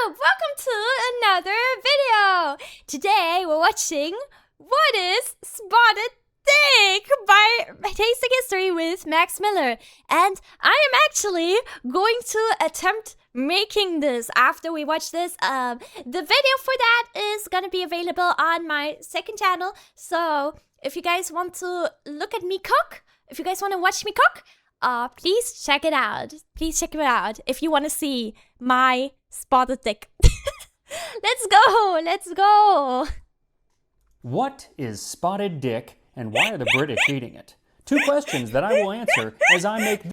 Welcome to another video! Today we're watching What is Spotted Dick by Tasting History with Max Miller. And I am actually going to attempt making this after we watch this. The video for that is gonna be available on my second channel. So if you guys want to look at me cook, if you guys want to watch me cook, please check it out. Please check it out if you want to see my spotted dick. Let's go! Let's go! What is spotted dick and why are the British eating it? Two questions that I will answer as I make... Dude,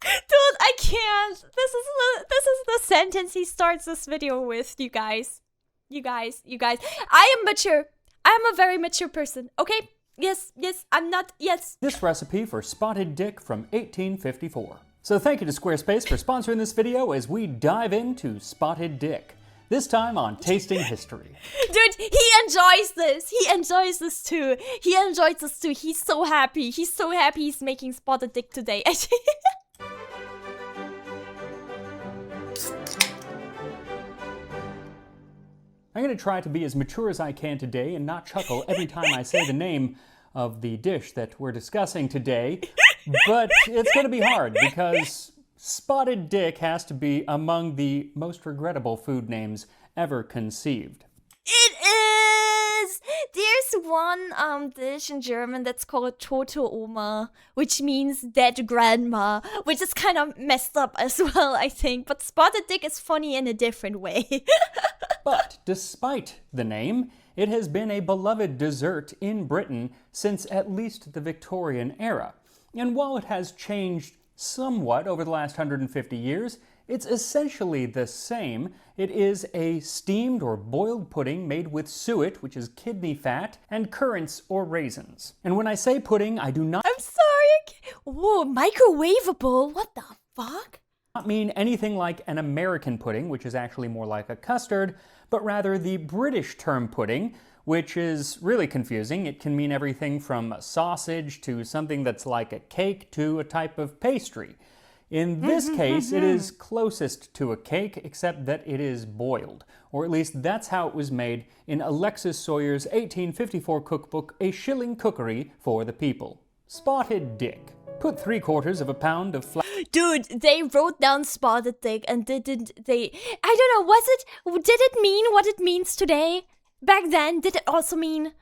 I can't. This is the sentence he starts this video with, you guys. You guys. I am mature. I am a very mature person, okay? Yes, I'm not, yes. This recipe for spotted dick from 1854. So thank you to Squarespace for sponsoring this video as we dive into spotted dick. This time on Tasting History. Dude, he enjoys this. He enjoys this too. He's so happy. He's so happy he's making spotted dick today. I'm going to try to be as mature as I can today and not chuckle every time I say the name of the dish that we're discussing today. But it's going to be hard because spotted dick has to be among the most regrettable food names ever conceived. It is! There's one dish in German that's called Tote Oma, which means dead grandma, which is kind of messed up as well, I think. But spotted dick is funny in a different way. But despite the name, it has been a beloved dessert in Britain since at least the Victorian era. And while it has changed somewhat over the last 150 years, it's essentially the same. It is a steamed or boiled pudding made with suet, which is kidney fat, and currants or raisins. And when I say pudding, I do not... I'm sorry. Whoa, microwavable? What the fuck? Not mean anything like an American pudding, which is actually more like a custard, but rather the British term pudding, which is really confusing. It can mean everything from a sausage to something that's like a cake to a type of pastry. In this case, it is closest to a cake, except that it is boiled. Or at least that's how it was made in Alexis Soyer's 1854 cookbook, A Shilling Cookery for the People. Spotted dick. Put 3/4 of a pound of flour... Dude, they wrote down spotted dick and didn't they... I don't know, did it mean what it means today? Back then, did it also mean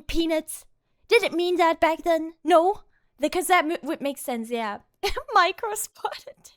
peanuts? Did it mean that back then? No? Because that would make sense, yeah. Micro spotted dick.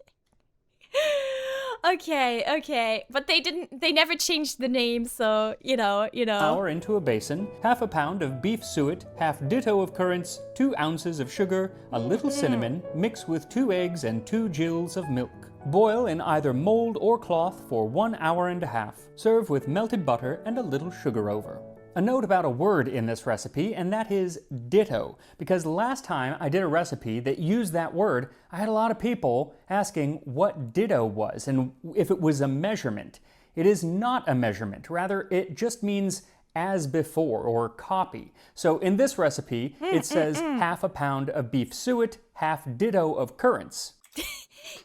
Okay. But they never changed the name, so, you know. Flour into a basin, half a pound of beef suet, half ditto of currants, 2 ounces of sugar, a little cinnamon, mix with 2 eggs and 2 gills of milk. Boil in either mold or cloth for 1 hour and a half. Serve with melted butter and a little sugar over. A note about a word in this recipe, and that is ditto, because last time I did a recipe that used that word, I had a lot of people asking what ditto was and if it was a measurement. It is not a measurement, rather it just means as before or copy. So in this recipe, it says half a pound of beef suet, half ditto of currants.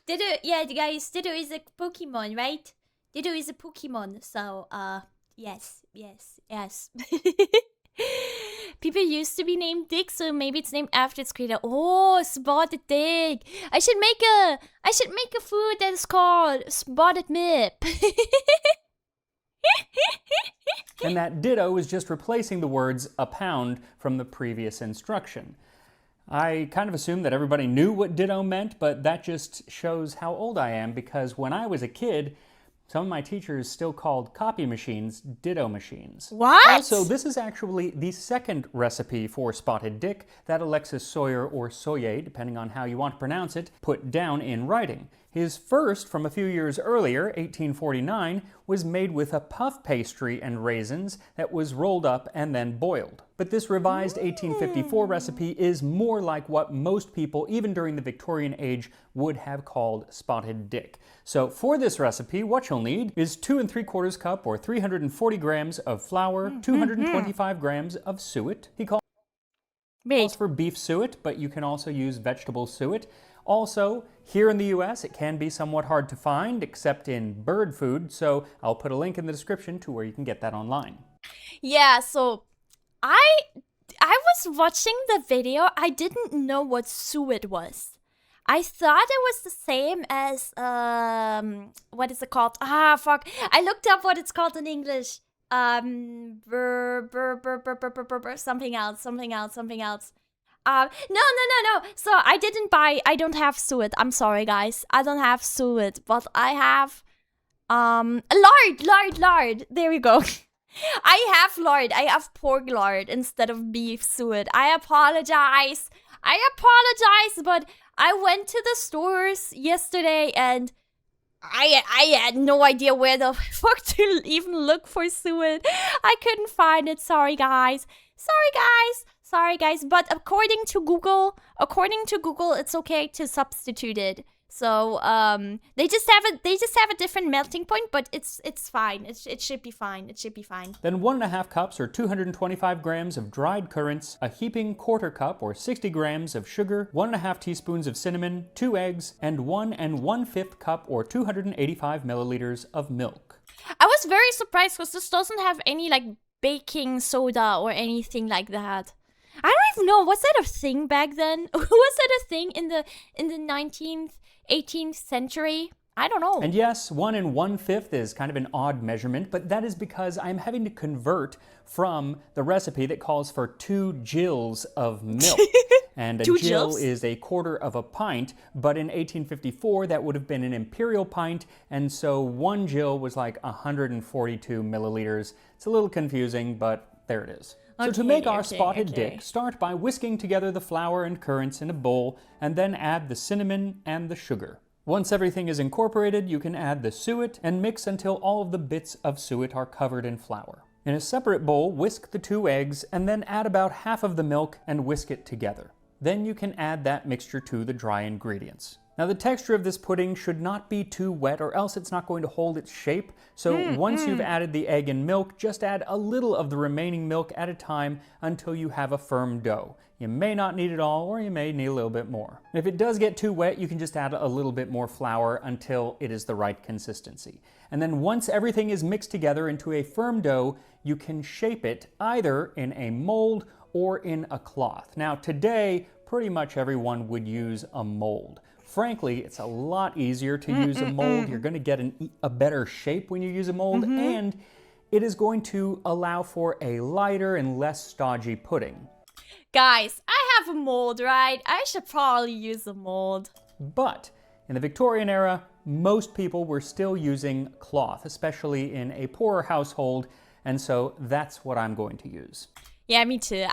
Ditto, yeah, guys, Ditto is a Pokemon, right? Ditto is a Pokemon, so, yes. People used to be named Dick, so maybe it's named after its creator. Oh, Spotted Dick. I should make a food that is called Spotted Mip. And that ditto is just replacing the words a pound from the previous instruction. I kind of assumed that everybody knew what ditto meant, but that just shows how old I am, because when I was a kid, some of my teachers still called copy machines ditto machines. What? Also, this is actually the second recipe for spotted dick that Alexis Soyer, or Soyer, depending on how you want to pronounce it, put down in writing. His first, from a few years earlier, 1849, was made with a puff pastry and raisins that was rolled up and then boiled. But this revised 1854 recipe is more like what most people, even during the Victorian age, would have called spotted dick. So for this recipe, what you'll need is 2 3/4 cup or 340 grams of flour, 225 grams of suet. He called Calls Wait. for beef suet, but you can also use vegetable suet. Also, here in the US, it can be somewhat hard to find, except in bird food, so I'll put a link in the description to where you can get that online. Yeah, so I was watching the video. I didn't know what suet was. I thought it was the same as what is it called? Ah, fuck. I looked up what it's called in English. Something else. No. So I don't have suet. I'm sorry, guys. I don't have suet, but I have lard. There we go. I have lard. I have pork lard instead of beef suet. I apologize, but I went to the stores yesterday and I had no idea where the fuck to even look for suet. I couldn't find it. Sorry guys. But according to Google, it's okay to substitute it. So they just have a different melting point, but it's fine. It should be fine. Then 1.5 cups or 225 grams of dried currants, a heaping 1/4 cup or 60 grams of sugar, 1.5 teaspoons of cinnamon, 2 eggs, and 1 1/5 cup or 285 milliliters of milk. I was very surprised because this doesn't have any like baking soda or anything like that. I don't even know, was that a thing back then? Was that a thing in the 19th, 18th century? I don't know. And yes, 1 1/5 is kind of an odd measurement, but that is because I'm having to convert from the recipe that calls for 2 gills of milk. And a gill is 1/4 of a pint, but in 1854 that would have been an imperial pint, and so 1 gill was like 142 milliliters. It's a little confusing, but there it is. So to make our spotted dick, start by whisking together the flour and currants in a bowl, and then add the cinnamon and the sugar. Once everything is incorporated, you can add the suet and mix until all of the bits of suet are covered in flour. In a separate bowl, whisk the 2 eggs, and then add about half of the milk and whisk it together. Then you can add that mixture to the dry ingredients. Now the texture of this pudding should not be too wet or else it's not going to hold its shape. So once you've added the egg and milk, just add a little of the remaining milk at a time until you have a firm dough. You may not need it all, or you may need a little bit more. If it does get too wet, you can just add a little bit more flour until it is the right consistency. And then once everything is mixed together into a firm dough, you can shape it either in a mold or in a cloth. Now today, pretty much everyone would use a mold. Frankly, it's a lot easier to use a mold. You're going to get a better shape when you use a mold, and it is going to allow for a lighter and less stodgy pudding. Guys, I have a mold, right? I should probably use a mold. But in the Victorian era, most people were still using cloth, especially in a poorer household, and so that's what I'm going to use. Yeah, me too.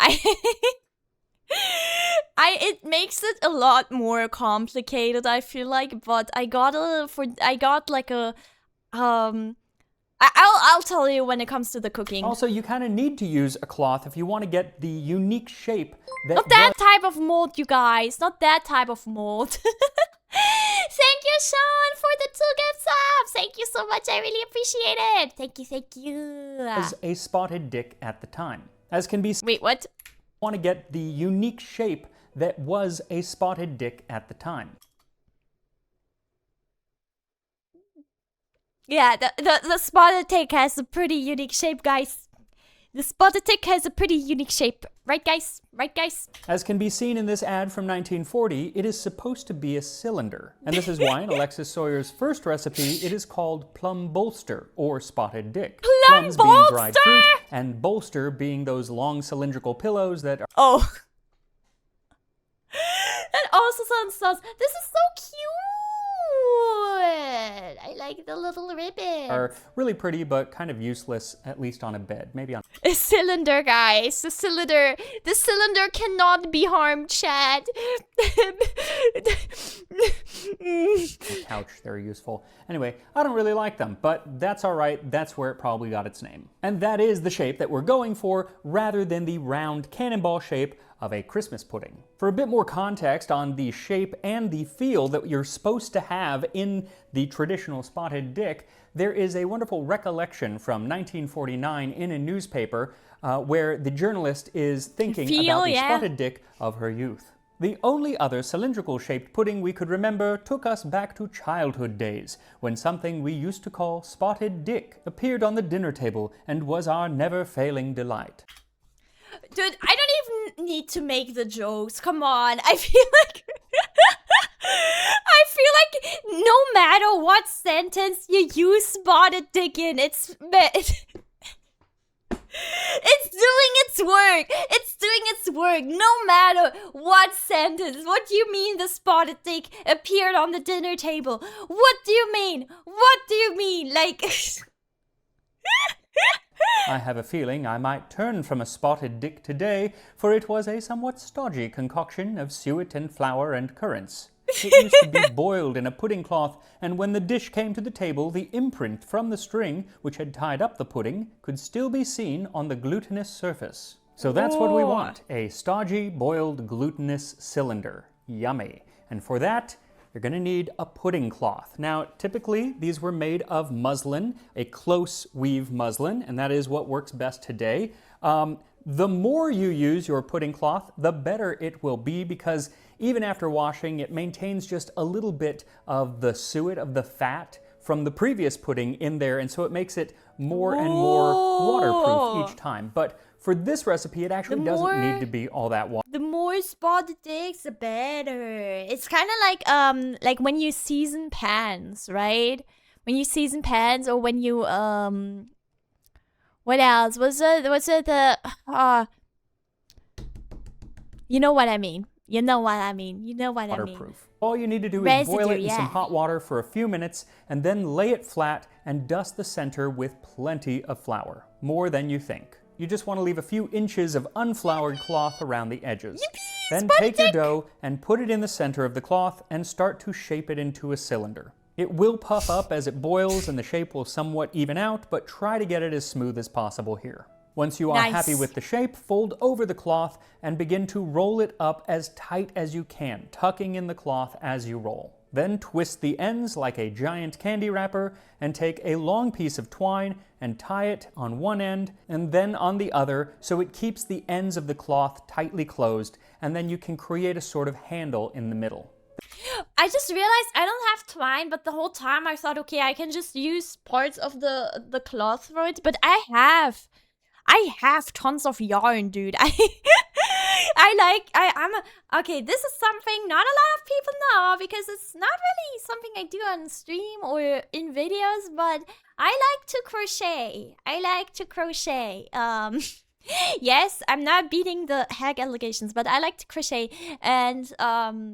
It makes it a lot more complicated, I feel like, but I'll tell you when it comes to the cooking. Also, you kind of need to use a cloth if you want to get the unique shape that Not that type of mold, you guys. Not that type of mold. Thank you, Sean, for the 2 gift subs. Thank you so much. I really appreciate it. Thank you. Was a spotted dick at the time. As can be seen, wait, what? Want to get the unique shape that was a spotted dick at the time. Yeah, the spotted dick has a pretty unique shape, guys. The spotted dick has a pretty unique shape. Right, guys? As can be seen in this ad from 1940, it is supposed to be a cylinder. And this is why in Alexis Sawyer's first recipe, it is called plum bolster, or spotted dick. Plums being dried fruit, and bolster being those long cylindrical pillows that are... Oh. That also sounds... This is so cute! I like the little ribbons. Are really pretty, but kind of useless, at least on a bed. Maybe on a cylinder, guys. The cylinder cannot be harmed, Chad. Couch, they're useful. Anyway, I don't really like them, but that's all right. That's where it probably got its name. And that is the shape that we're going for, rather than the round cannonball shape of a Christmas pudding. For a bit more context on the shape and the feel that you're supposed to have in the traditional spotted dick, there is a wonderful recollection from 1949 in a newspaper where the journalist is thinking about the spotted dick of her youth. The only other cylindrical-shaped pudding we could remember took us back to childhood days, when something we used to call spotted dick appeared on the dinner table and was our never-failing delight. Dude, I don't even need to make the jokes. Come on. I feel like no matter what sentence you use spotted dick in, it's doing its work. It's doing its work. No matter what sentence. What do you mean the spotted dick appeared on the dinner table? What do you mean? What do you mean? Like... I have a feeling I might turn from a spotted dick today, for it was a somewhat stodgy concoction of suet and flour and currants. It used to be boiled in a pudding cloth, and when the dish came to the table, the imprint from the string, which had tied up the pudding, could still be seen on the glutinous surface. So that's what we want, a stodgy, boiled, glutinous cylinder. Yummy. And for that, you're going to need a pudding cloth. Now, typically, these were made of muslin, a close weave muslin, and that is what works best today. The more you use your pudding cloth, the better it will be, because even after washing, it maintains just a little bit of the suet, of the fat from the previous pudding in there, and so it makes it more and more waterproof each time. But for this recipe, it actually doesn't need to be all that waterproof. The more spotted dicks, the better. It's kind of like when you season pans, right? When you season pans, or when you what else? You know what I mean. You know what I mean. You know what I mean. Waterproof. All you need to do is boil it in some hot water for a few minutes, and then lay it flat and dust the center with plenty of flour. More than you think. You just want to leave a few inches of unfloured cloth around the edges. Yippee, then take your dough and put it in the center of the cloth and start to shape it into a cylinder. It will puff up as it boils and the shape will somewhat even out, but try to get it as smooth as possible here. Once you are happy with the shape, fold over the cloth and begin to roll it up as tight as you can, tucking in the cloth as you roll. Then twist the ends like a giant candy wrapper and take a long piece of twine and tie it on one end and then on the other, so it keeps the ends of the cloth tightly closed, and then you can create a sort of handle in the middle. I just realized I don't have twine, but the whole time I thought, okay, I can just use parts of the cloth for it, but I have tons of yarn, dude. Okay, this is something not a lot of people know, because it's not really something I do on stream or in videos, but I like to crochet. Yes, I'm not beating the hag allegations, but I like to crochet, and I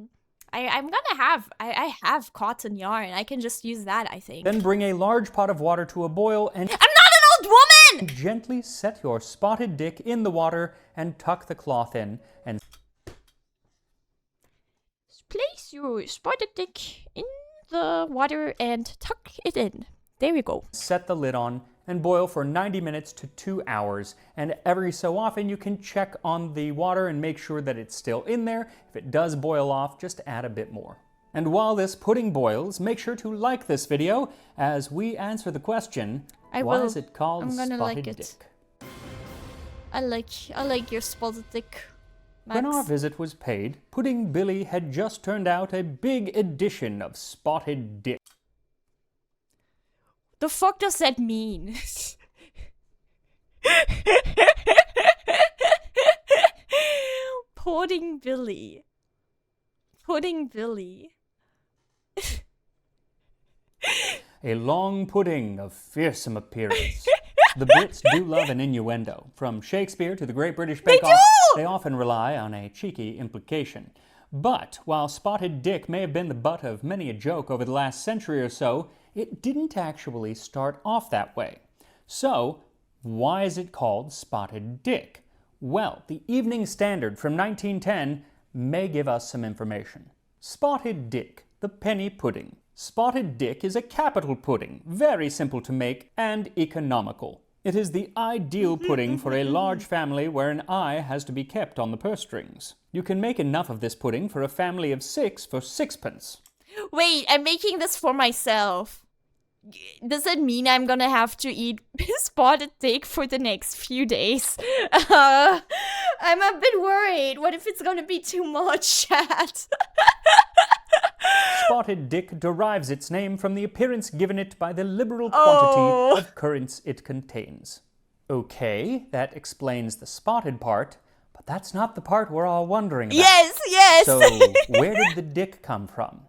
have cotton yarn. I can just use that, I think. Then bring a large pot of water to a boil and... I'm not an old woman! Gently set your spotted dick in the water and tuck the cloth in, and... Place your spotted dick in the water and tuck it in. There we go. Set the lid on and boil for 90 minutes to 2 hours. And every so often you can check on the water and make sure that it's still in there. If it does boil off, just add a bit more. And while this pudding boils, make sure to like this video as we answer the question, why is it called spotted dick? I like your spotted dick, Max. When our visit was paid, Pudding Billy had just turned out a big edition of spotted dick. The fuck does that mean? Pudding Billy. Pudding Billy. A long pudding of fearsome appearance. The Brits do love an innuendo. From Shakespeare to the Great British Bake Off, they often rely on a cheeky implication. But while spotted dick may have been the butt of many a joke over the last century or so, it didn't actually start off that way. So, why is it called spotted dick? Well, the Evening Standard from 1910 may give us some information. Spotted dick, the penny pudding. Spotted dick is a capital pudding, very simple to make and economical. It is the ideal pudding for a large family where an eye has to be kept on the purse strings. You can make enough of this pudding for a family of 6 for 6p. Wait, I'm making this for myself. Does it mean I'm gonna have to eat spotted dick for the next few days? I'm a bit worried. What if it's gonna be too much, chat? Spotted dick derives its name from the appearance given it by the liberal quantity of currants it contains. Okay, that explains the spotted part, but that's not the part we're all wondering about. Yes! So, where did the dick come from?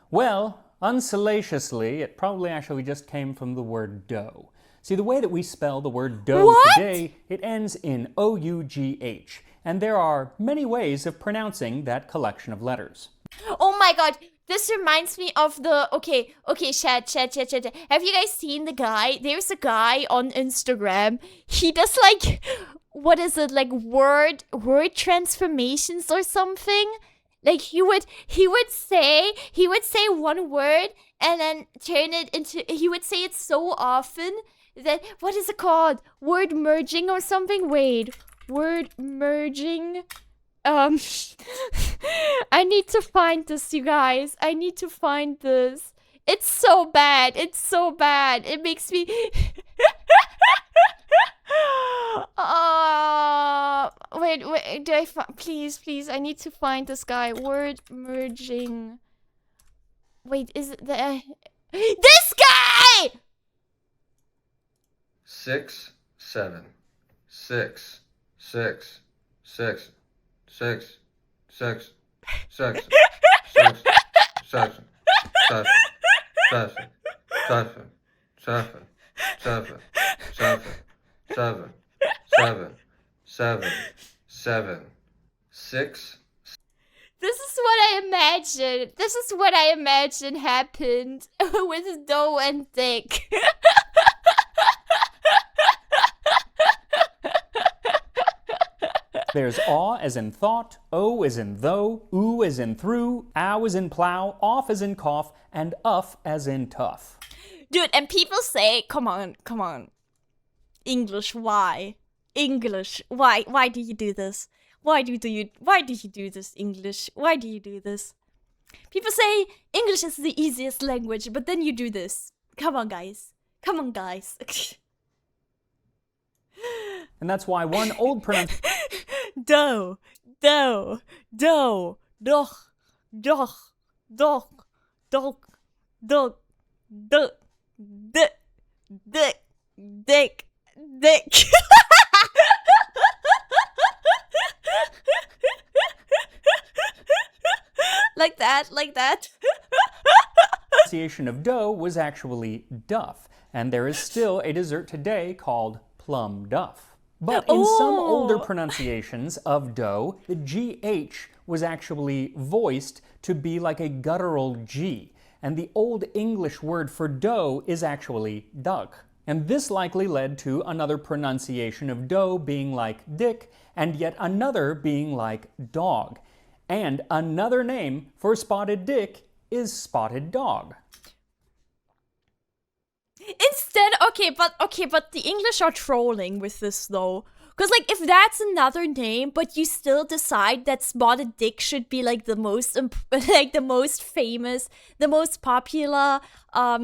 Well, unsalaciously, it probably actually just came from the word dough. See, the way that we spell the word dough today, it ends in O-U-G-H, and there are many ways of pronouncing that collection of letters. Oh my god, this reminds me of the... Okay, chat. Have you guys seen the guy? There's a guy on Instagram. He does like... What is it? Like word transformations or something? Like he would say one word and then turn it into... He would say it so often that... What is it called? Word merging or something? Wait. Word merging... I need to find this, you guys. I need to find this. It's so bad. It makes me... wait, do I find... Please, I need to find this guy. Word merging. Wait, is it the... This guy! 6, 7, 6, 6, 6. 6, 6, 6, 6, 7, 7, 7, 7, 7, 7, 7, 7, 7, 7, 6. This is what I imagine happened with dough and dick. There's aw as in thought, o as in though, oo as in through, ow as in plow, off as in cough, and uff as in tough. Dude, and people say, come on. English, why? English, why do you do this? Why do you do this, English? Why do you do this? People say English is the easiest language, but then you do this. Come on, guys. And that's why one old pronunciation... Dough, doch, dick. Like that. pronunciation of dough was actually duff, and there is still a dessert today called plum duff. But in some older pronunciations of dough, the GH was actually voiced to be like a guttural G, and the Old English word for dough is actually duck. And this likely led to another pronunciation of dough being like dick, and yet another being like dog. And another name for spotted dick is spotted dog. Instead, but the English are trolling with this though. Because like if that's another name, but you still decide that spotted dick should be like the most like the most famous, the most popular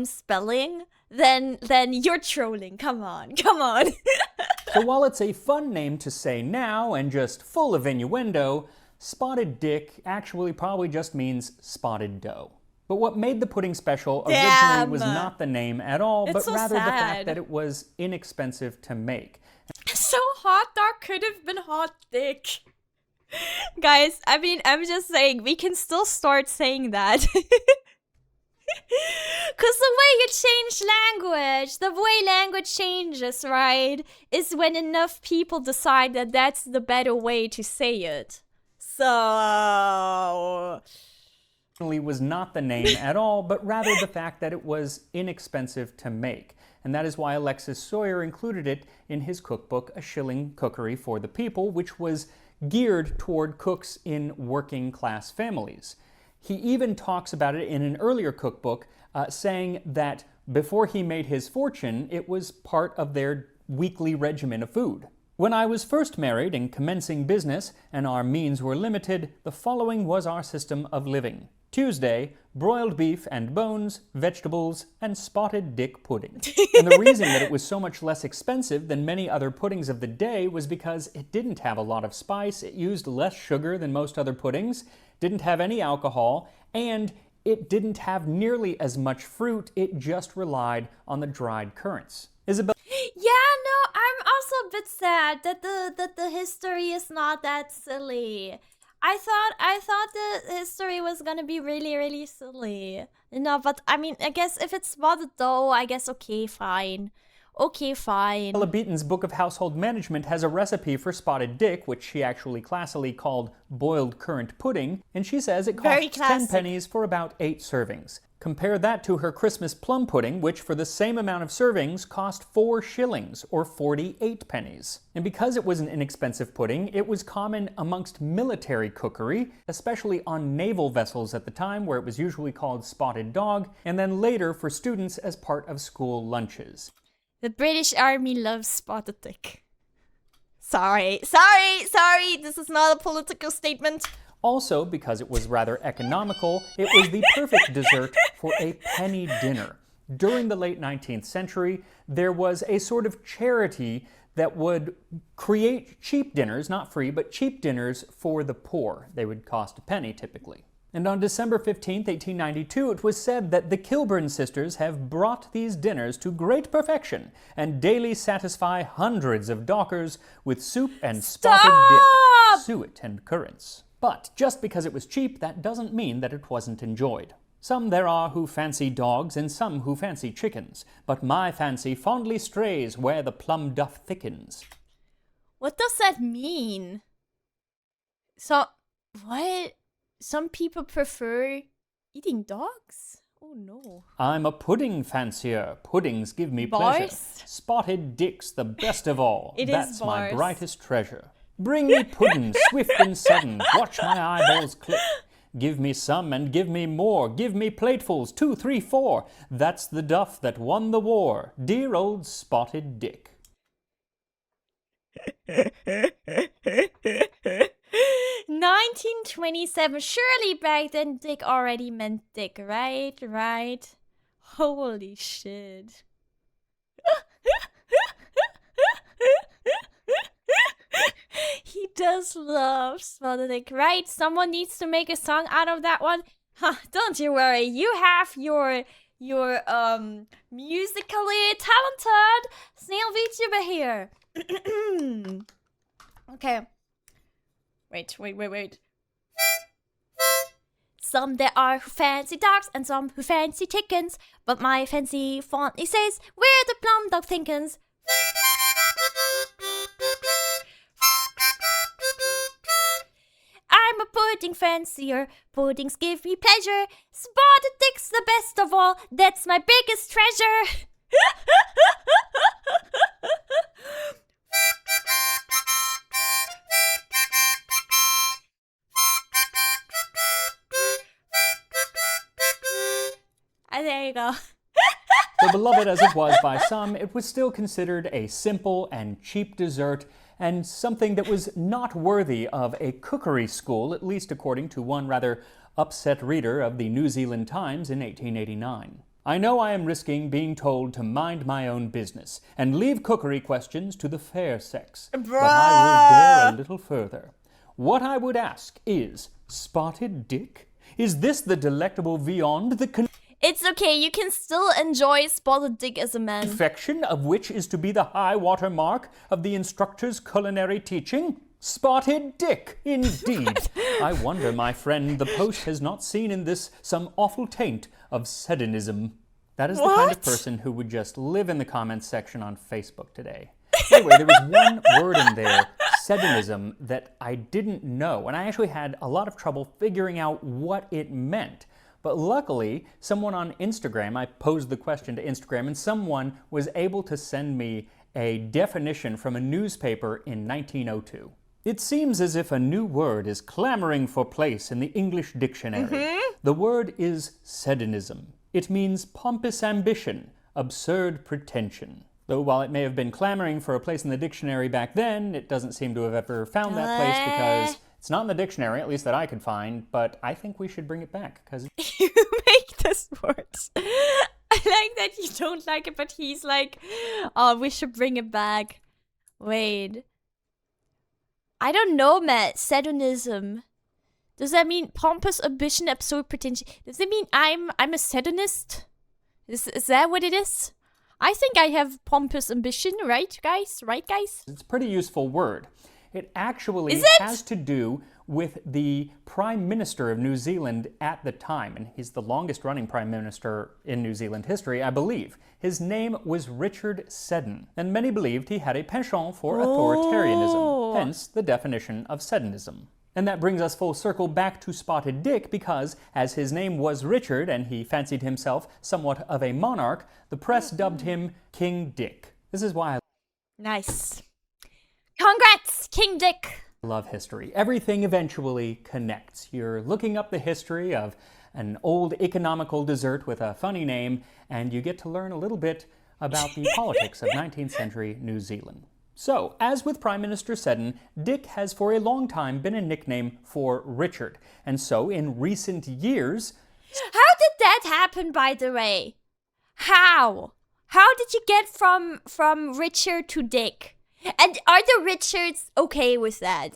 spelling, then you're trolling. Come on. So while it's a fun name to say now and just full of innuendo, spotted dick actually probably just means spotted dough. But what made the pudding special originally was not the name at all, but so rather the sad. fact that it was inexpensive to make. So hot dog could have been hot dick. Guys, I mean, I'm just saying, we can still start saying that. Because the way you change language, the way language changes, right, is when enough people decide that that's the better way to say it. So... was not the name at all, but rather the fact that it was inexpensive to make. And that is why Alexis Sawyer included it in his cookbook, A Shilling Cookery for the People, which was geared toward cooks in working class families. He even talks about it in an earlier cookbook, saying that before he made his fortune, it was part of their weekly regimen of food. When I was first married and commencing business, and our means were limited, the following was our system of living. Tuesday, broiled beef and bones, vegetables, and spotted dick pudding. And the reason that it was so much less expensive than many other puddings of the day was because it didn't have a lot of spice, it used less sugar than most other puddings, didn't have any alcohol, and it didn't have nearly as much fruit, it just relied on the dried currants. Isabel? Yeah, no, I'm also a bit sad that the history is not that silly. I thought the history was gonna be really, really silly. But I mean, I guess if it's spotted dough, I guess okay, fine. Okay, fine. Ella Beaton's Book of Household Management has a recipe for spotted dick, which she actually classically called boiled currant pudding, and she says it costs 10 pennies for about 8 servings. Compare that to her Christmas plum pudding, which for the same amount of servings cost 4 shillings, or 48 pennies. And because it was an inexpensive pudding, it was common amongst military cookery, especially on naval vessels at the time, where it was usually called spotted dog, and then later for students as part of school lunches. The British Army loves spotted dick. Sorry, this is not a political statement. Also, because it was rather economical, it was the perfect dessert for a penny dinner. During the late 19th century, there was a sort of charity that would create cheap dinners, not free, but cheap dinners for the poor. They would cost a penny, typically. And on December 15, 1892, it was said that the Kilburn sisters have brought these dinners to great perfection and daily satisfy hundreds of dockers with soup and spotted dick, suet and currants. But just because it was cheap, that doesn't mean that it wasn't enjoyed. Some there are who fancy dogs, and some who fancy chickens, but my fancy fondly strays where the plum doth thickens. What does that mean? So, what? Some people prefer eating dogs? Oh no. I'm a pudding fancier. Puddings give me pleasure. Spotted dick's the best of all. That's my brightest treasure. Bring me puddin', swift and sudden, watch my eyeballs click. Give me some and give me more, give me platefuls, 2, 3, 4. That's the duff that won the war, dear old Spotted Dick. 1927, surely back then dick already meant dick, right? Holy shit. He does love spotted dick, right? Someone needs to make a song out of that one. Don't you worry, you have your musically talented snail VTuber here. Okay. Wait. Some there are who fancy dogs and some who fancy chickens, but my fancy fondly says, we're the plum dog thinkins. I'm a pudding fancier, puddings give me pleasure. Spotted dick's the best of all, that's my biggest treasure. There you go. So beloved as it was by some, it was still considered a simple and cheap dessert and something that was not worthy of a cookery school, at least according to one rather upset reader of the New Zealand Times in 1889. I know I am risking being told to mind my own business and leave cookery questions to the fair sex, but I will dare a little further. What I would ask is, Spotted Dick? Is this the delectable viand that It's okay, you can still enjoy spotted dick as a man. Confection of which is to be the high water mark of the instructor's culinary teaching? Spotted Dick, indeed. I wonder, my friend, the Post has not seen in this some awful taint of sedonism. That is the kind of person who would just live in the comments section on Facebook today. Anyway, there was one word in there, sedonism, that I didn't know, and I actually had a lot of trouble figuring out what it meant. But luckily, someone on Instagram, I posed the question to Instagram, and someone was able to send me a definition from a newspaper in 1902. It seems as if a new word is clamoring for place in the English dictionary. The word is sedonism. It means pompous ambition, absurd pretension. Though while it may have been clamoring for a place in the dictionary back then, it doesn't seem to have ever found that place because it's not in the dictionary, at least that I could find, but I think we should bring it back because You make this worse. I like that you don't like it, but he's like, oh, we should bring it back. Wait. I don't know, Matt. Sedonism. Does that mean pompous ambition, absurd pretension? Does it mean I'm a sedonist? Is that what it is? I think I have pompous ambition, right, guys? Right, guys? it's a pretty useful word. It actually Is it? has to do with the Prime Minister of New Zealand at the time, and he's the longest running Prime Minister in New Zealand history, I believe. His name was Richard Seddon, and many believed he had a penchant for authoritarianism, hence the definition of Seddonism. And that brings us full circle back to Spotted Dick because, as his name was Richard and he fancied himself somewhat of a monarch, the press dubbed him King Dick. This is why I Nice. Congrats, King Dick. love history. Everything eventually connects. You're looking up the history of an old economical dessert with a funny name, and you get to learn a little bit about the politics of 19th century New Zealand. So, as with Prime Minister Seddon, Dick has for a long time been a nickname for Richard. And so, in recent years, How did that happen, by the way? How? How did you get from Richard to Dick? And are the Richards okay with that?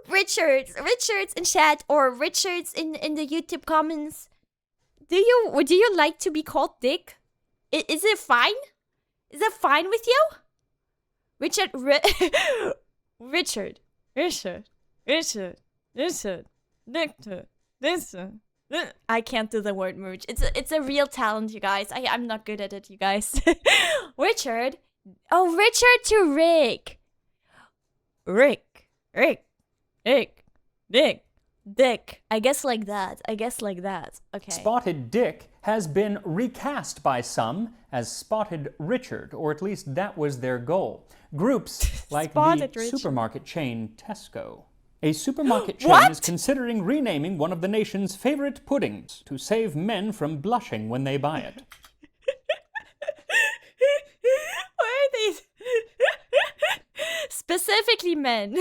Richards in chat or Richards in the YouTube comments. Do you like to be called Dick? Is it fine? Is that fine with you? Richard. I can't do the word merge. It's a real talent, you guys. I'm not good at it, you guys. Richard. Oh, Richard to Rick. Rick. Dick. I guess like that. Okay. Spotted Dick has been recast by some as Spotted Richard, or at least that was their goal. Groups like Spotted the Richard. supermarket chain Tesco. A supermarket chain What? is considering renaming one of the nation's favorite puddings to save men from blushing when they buy it. Why are these? Specifically men.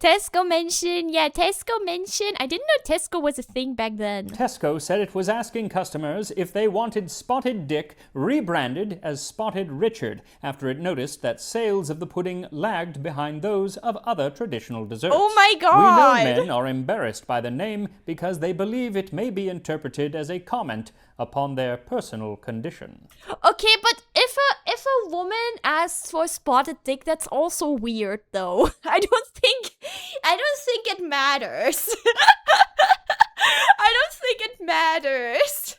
Tesco mention. I didn't know Tesco was a thing back then. Tesco said it was asking customers if they wanted Spotted Dick rebranded as Spotted Richard after it noticed that sales of the pudding lagged behind those of other traditional desserts. Oh my We god! know men are embarrassed by the name because they believe it may be interpreted as a comment upon their personal condition. Okay, but if a woman asks for Spotted Dick, that's also weird, though. I don't think it matters. I don't think it matters.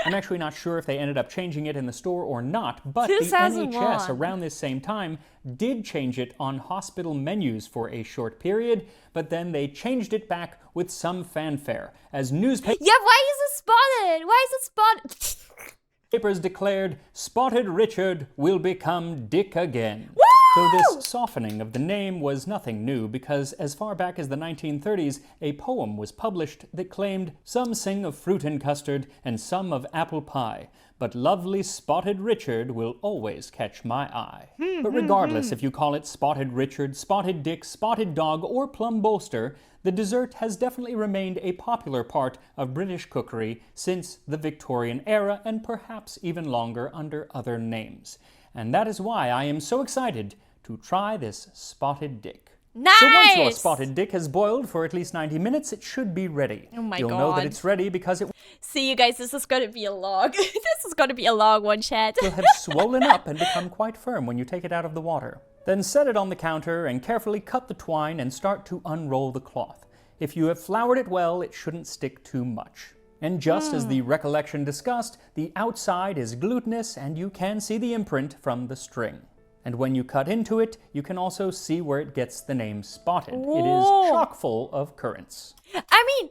I'm actually not sure if they ended up changing it in the store or not, but the 2001. NHS around this same time did change it on hospital menus for a short period, but then they changed it back with some fanfare as newspapers Yeah, why is it spotted? Why is it spotted? declared Spotted Richard will become Dick again. Woo! So this softening of the name was nothing new because as far back as the 1930s, a poem was published that claimed some sing of fruit and custard and some of apple pie, but lovely Spotted Richard will always catch my eye. But regardless if you call it Spotted Richard, Spotted Dick, Spotted Dog, or Plum Bolster, the dessert has definitely remained a popular part of British cookery since the Victorian era and perhaps even longer under other names. And that is why I am so excited to try this Spotted Dick. Nice! So once your Spotted Dick has boiled for at least 90 minutes, it should be ready. Oh my You'll know that God. it's ready because it See, you guys, this is gonna be a log. This is gonna be a long one, chat. will have swollen up and become quite firm when you take it out of the water. Then set it on the counter and carefully cut the twine and start to unroll the cloth. If you have floured it well, it shouldn't stick too much. And just as the recollection discussed, the outside is glutinous and you can see the imprint from the string. And when you cut into it, you can also see where it gets the name Spotted. It is Whoa. chock full of currants. I mean,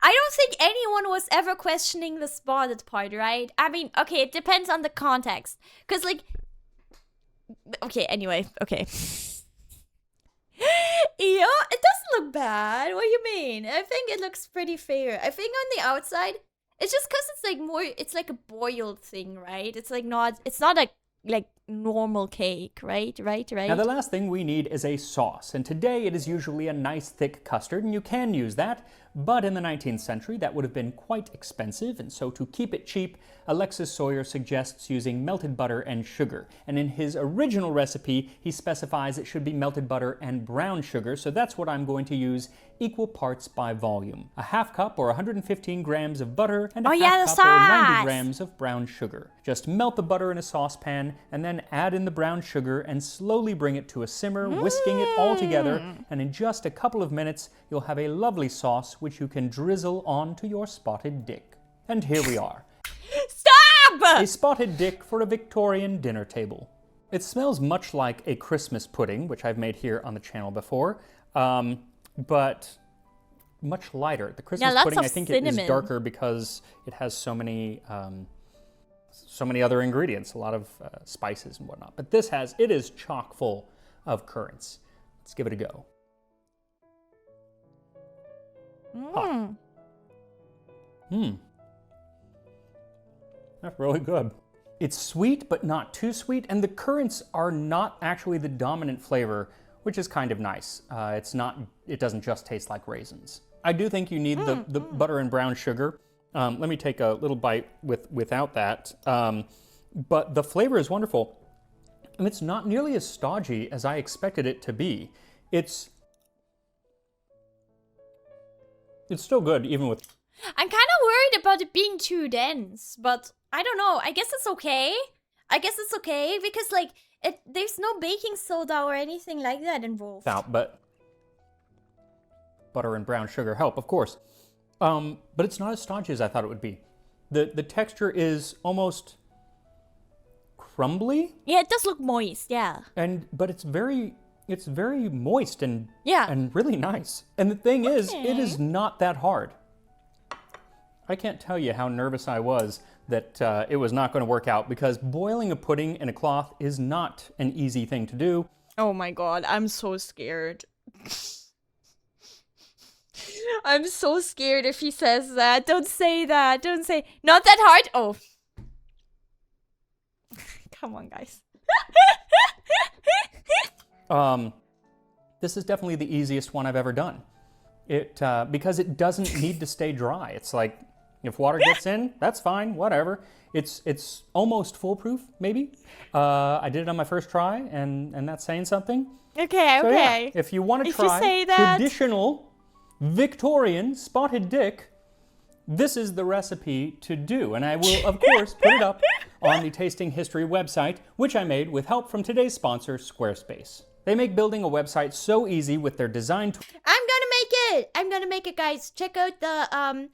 I don't think anyone was ever questioning the spotted part, right? I mean, okay, it depends on the context. Because, like... Okay, anyway, okay. Yeah, it doesn't look bad. What do you mean? I think it looks pretty fair. I think on the outside, It's just because it's like more, it's like a boiled thing, right? It's like not, it's not like normal cake, right? Now the last thing we need is a sauce, and today it is usually a nice thick custard, and you can use that, but in the 19th century that would have been quite expensive, and so to keep it cheap, Alexis Sawyer suggests using melted butter and sugar, and in his original recipe he specifies it should be melted butter and brown sugar, so that's what I'm going to use, equal parts by volume. A half cup or 115 grams of butter and a half cup or 90 grams of brown sugar. Just melt the butter in a saucepan and then add in the brown sugar and slowly bring it to a simmer, whisking it all together, and in just a couple of minutes you'll have a lovely sauce which you can drizzle onto your spotted dick. And here we are. Stop! A spotted dick for a Victorian dinner table. It smells much like a Christmas pudding, which I've made here on the channel before, but much lighter. The Christmas pudding, I think, it is darker because it has so many other ingredients, a lot of spices and whatnot. But this it is chock full of currants. Let's give it a go. That's really good. It's sweet, but not too sweet, and the currants are not actually the dominant flavor, which is kind of nice. It doesn't just taste like raisins. I do think you need the butter and brown sugar. Let me take a little bite without that. But the flavor is wonderful. And it's not nearly as stodgy as I expected it to be. It's still good, even with... I'm kind of worried about it being too dense, but I don't know. I guess it's okay. Because, like, there's no baking soda or anything like that involved. But butter and brown sugar help, of course. But it's not as stodgy as I thought it would be. The texture is almost crumbly. Yeah, it does look moist, yeah. But it's very moist and really nice. And the thing is, it is not that hard. I can't tell you how nervous I was that it was not going to work out, because boiling a pudding in a cloth is not an easy thing to do. Oh my god, I'm so scared. I'm so scared if he says that. Don't say that. Don't say... Not that hard. Oh. Come on, guys. This is definitely the easiest one I've ever done. Because it doesn't need to stay dry. It's like, if water gets in, that's fine, whatever. It's almost foolproof, maybe. I did it on my first try, and that's saying something. Okay, so, okay. Yeah, if you want to try traditional Victorian spotted dick, this is the recipe to do. And I will, of course, put it up on the Tasting History website, which I made with help from today's sponsor, Squarespace. They make building a website so easy with their design tools. I'm gonna make it, guys. Check out the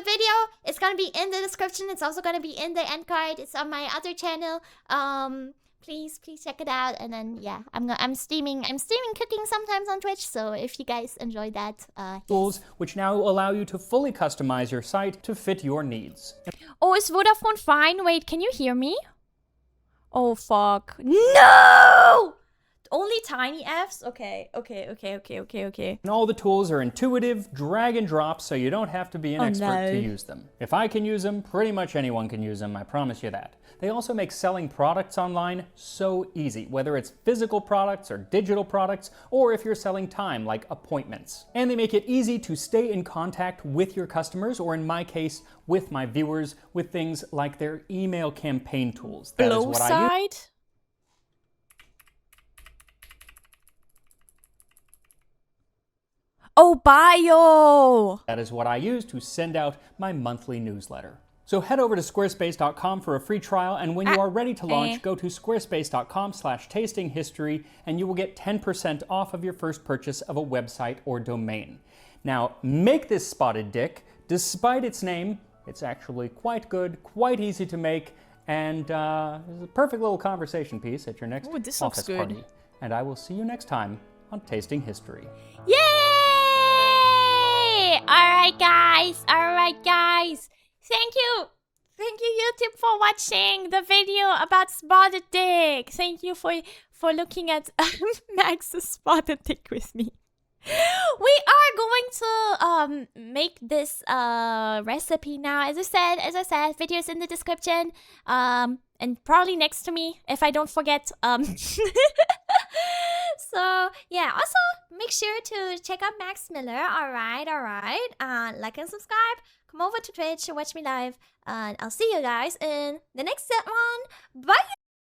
video. It's gonna be in the description. It's also gonna be in the end card. It's on my other channel. Please check it out. And then yeah, I'm streaming cooking sometimes on Twitch. So if you guys enjoy that, tools which now allow you to fully customize your site to fit your needs. Oh, is Vodafone fine? Wait, can you hear me? Oh fuck. No! Only tiny Fs? Okay. And all the tools are intuitive, drag and drop, so you don't have to be an expert to use them. If I can use them, pretty much anyone can use them, I promise you that. They also make selling products online so easy, whether it's physical products or digital products, or if you're selling time, like appointments. And they make it easy to stay in contact with your customers, or in my case, with my viewers, with things like their email campaign tools. That is what I use. Oh, bio! That is what I use to send out my monthly newsletter. So head over to squarespace.com for a free trial, and when you are ready to launch, go to squarespace.com/tastinghistory, and you will get 10% off of your first purchase of a website or domain. Now, make this spotted dick. Despite its name, it's actually quite good, quite easy to make, and it's a perfect little conversation piece at your next office party. And I will see you next time on Tasting History. Yay! Alright guys. Thank you YouTube for watching the video about spotted dick. Thank you for looking at Max's spotted dick with me. We are going to make this recipe now. As I said, videos in the description. And probably next to me if I don't forget. So yeah, also make sure to check out Max Miller. Alright. Like and subscribe. Come over to Twitch to watch me live. And I'll see you guys in the next one. Bye!